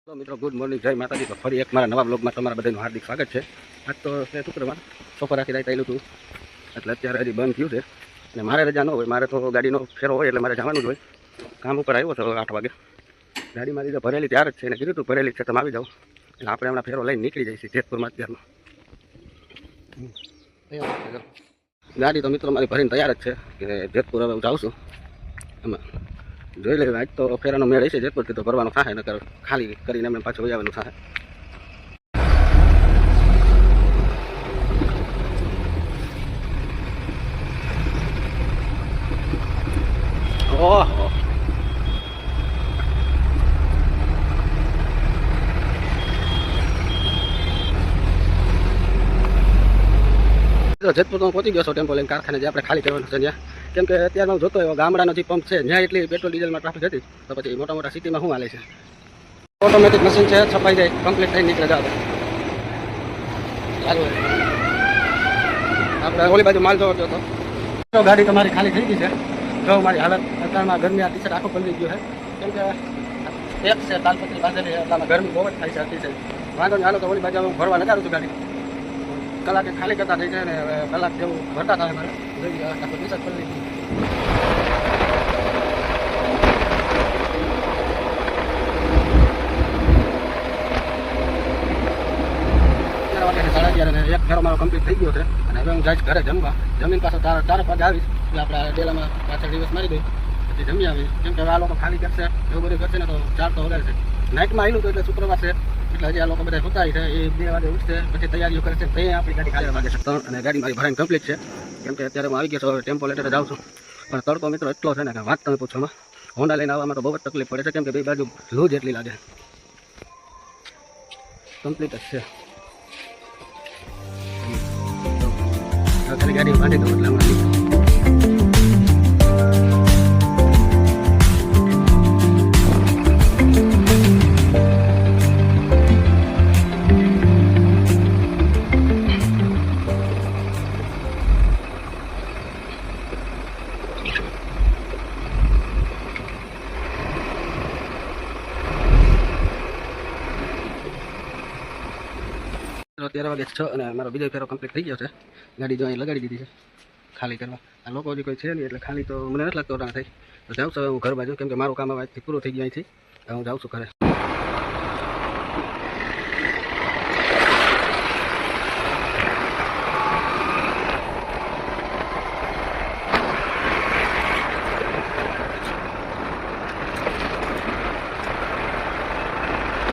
Hello मित्रों, good morning, जय माताजी। तो फरी एक मारा नवा ब्लॉगમાં તમારા બધાનું હાર્દિક સ્વાગત છે। આજ તો શુક્રવાર બપોર આખી રાત આવેલું હતું એટલે અત્યારે હજી બંધ થયું છે અને મારે રજા ન હોય, મારે તો ગાડીનો ફેરો હોય એટલે મારે જવાનું જ હોય। કામ ઉપર આવ્યો છો 8 વાગે, ગાડી મારી તો ભરેલી તૈયાર જ છે અને કીધું તું ભરેલી છે તમે આવી જાઓ એટલે આપણે હમણાં ફેરો લઈને નીકળી જઈશું જેતપુરમાં અત્યારમાં। ગાડી તો મિત્રો મારી ભરીને તૈયાર જ છે કે જેતપુર હવે હું જાઉં છું। એમાં જોઈ લે આજ તો ફેરાનો મેળ હશે, જેતપુરથી તો ભરવાનો થાય, નકર ખાલી કરીને એમને પાછું વહી આવવાનું થાય। ઓહો, જેતપુર તો હું પહોંચી ગયો છું ટેમ્પો લઈને, કારખાને જે આપણે ખાલી કરવાનું છે ત્યાં। કેમ કે અત્યારે હું જોતો એવો ગામડાનો જે પંપ છે જ્યાં એટલી પેટ્રોલ ડીઝલમાં ટ્રાફિક હતી, તો પછી મોટા મોટા સિટીમાં શું હાલે છે? ઓટોમેટિક મશીન છે, છપાઈ જાય, કમ્પ્લીટ થઈ નીકળે જાવ ચાલુ। આપણે ઓલી બાજુ માલ જોવો તો ગાડી તમારી ખાલી થઈ ગઈ છે। જો મારી હાલત અત્યારમાં ગરમી આ ટી-શર્ટ આખું પલળી ગયું છે, કેમ કે એક છે તાલપત્રી બાંધેલી એટલામાં ગરમી બહુ જ થાય છે અતિશય। વાંધો નહીં, હાલો તો ઓલી બાજુ હું ભરવા લગાડું છું ગાડી, કલાકે ખાલી કરતા થઈ જાય ને હવે કલાક જેવું ભરતા થાય મારે। જોઈએ આખું ટી-શર્ટ પલળી ગયું। 11:30 એક ફેરો મારો કમ્પ્લીટ થઈ ગયો છે અને હવે હું જઈશ ઘરે જમવા। જમીન પાછો 4 વાગે આવીશ એટલે આપણે ડેલામાં પાછળ દિવસ મારી દઈ પછી જમી આવીશ। કેમ કે આ લોકો ખાલી કરશે એવું બધું કરશે ને તો 4 તો વધારે છે। નાઇટમાં આવેલું તો એટલે શુક્રવાર છે એટલે હજી આ લોકો બધા સુતાય છે, એ 2 વાગે ઉઠશે પછી તૈયારીઓ કરશે, ત્યાં આપણી ગાડી 4 વાગે છે 3 અને ગાડી મારી ભરાઈને કમ્પ્લીટ છે। કેમ કે અત્યારે હું આવી ગયો છું, હવે ટેમ્પો લેટર જાઉં છું, પણ તડકો મિત્રો એટલો છે ને કે વાત તમે પૂછોમાં। હોન્ડા લઈને આવવામાં તો બહુ જ તકલીફ પડે છે, કેમ કે બે બાજુ લૂ જેટલી લાગે, કમ્પ્લીટ જ છે। ખાલી ગાડી માંડી દઉં એટલે હમણાં અત્યારે વાગે 6 અને મારો બીજો ફેરો કમ્પ્લીટ થઈ ગયો છે। ગાડી જો અહીં લગાડી દીધી છે ખાલી કરવા। આ લોકો હજી કોઈ છે નહીં એટલે ખાલી તો મને નથી લાગતો થાય તો જાઉં છું હું ઘર બાજુ, કેમ કે મારું કામ હવે આજથી પૂરું થઈ ગયું અહીંથી, હું જાઉં છું ઘરે।